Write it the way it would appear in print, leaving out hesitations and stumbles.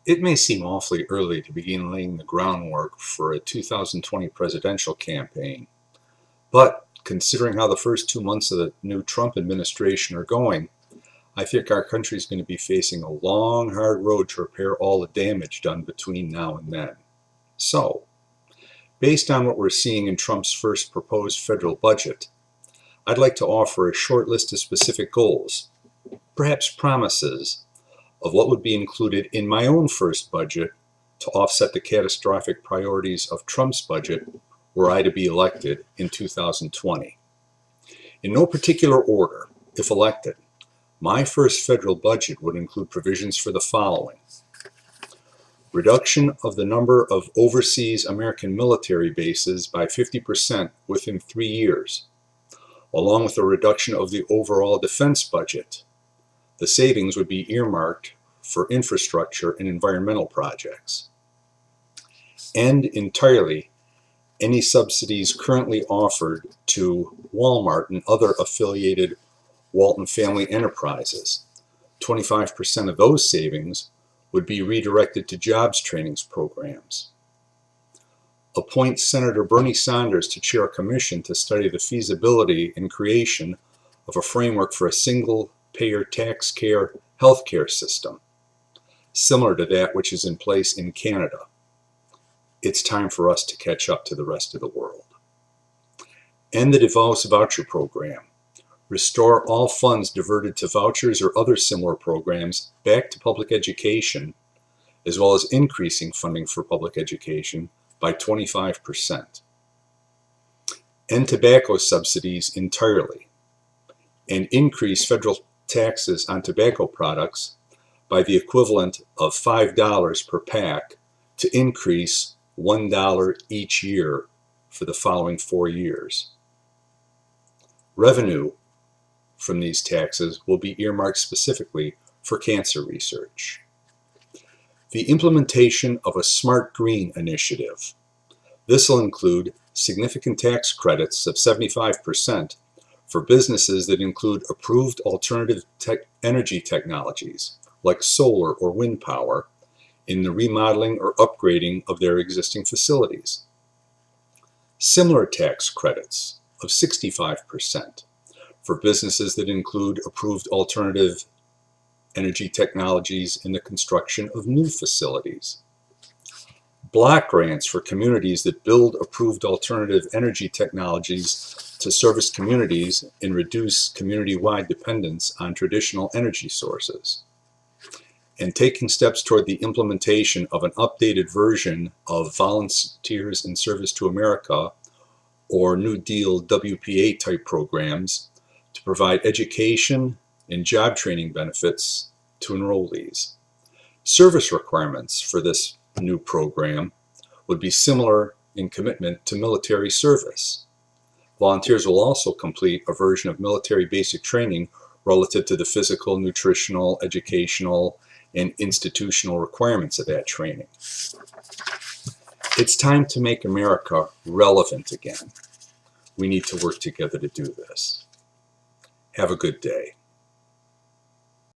It may seem awfully early to begin laying the groundwork for a 2020 presidential campaign, but considering how the first 2 months of the new Trump administration are going, I think our country is going to be facing a long, hard road to repair all the damage done between now and then. So, based on what we're seeing in Trump's first proposed federal budget, I'd like to offer a short list of specific goals, perhaps promises, of what would be included in my own first budget to offset the catastrophic priorities of Trump's budget were I to be elected in 2020. In no particular order, if elected, my first federal budget would include provisions for the following: reduction of the number of overseas American military bases by 50% within 3 years, along with a reduction of the overall defense budget. The savings would be earmarked for infrastructure and environmental projects. End entirely any subsidies currently offered to Walmart and other affiliated Walton family enterprises. 25% of those savings would be redirected to jobs training programs. Appoint Senator Bernie Sanders to chair a commission to study the feasibility and creation of a framework for a single-payer tax-care healthcare system, similar to that which is in place in Canada. It's time for us to catch up to the rest of the world. End the DeVos voucher program. Restore all funds diverted to vouchers or other similar programs back to public education, as well as increasing funding for public education by 25%. End tobacco subsidies entirely, and increase federal taxes on tobacco products by the equivalent of $5 per pack to increase $1 each year for the following 4 years. Revenue from these taxes will be earmarked specifically for cancer research. The implementation of a Smart Green initiative. This will include significant tax credits of 75% for businesses that include approved alternative energy technologies like solar or wind power in the remodeling or upgrading of their existing facilities. Similar tax credits of 65% for businesses that include approved alternative energy technologies in the construction of new facilities. Block grants for communities that build approved alternative energy technologies to service communities and reduce community-wide dependence on traditional energy sources. And taking steps toward the implementation of an updated version of Volunteers in Service to America or New Deal WPA type programs to provide education and job training benefits to enrollees. Service requirements for this new program would be similar in commitment to military service. Volunteers will also complete a version of military basic training relative to the physical, nutritional, educational, and institutional requirements of that training. It's time to make America relevant again. We need to work together to do this. Have a good day.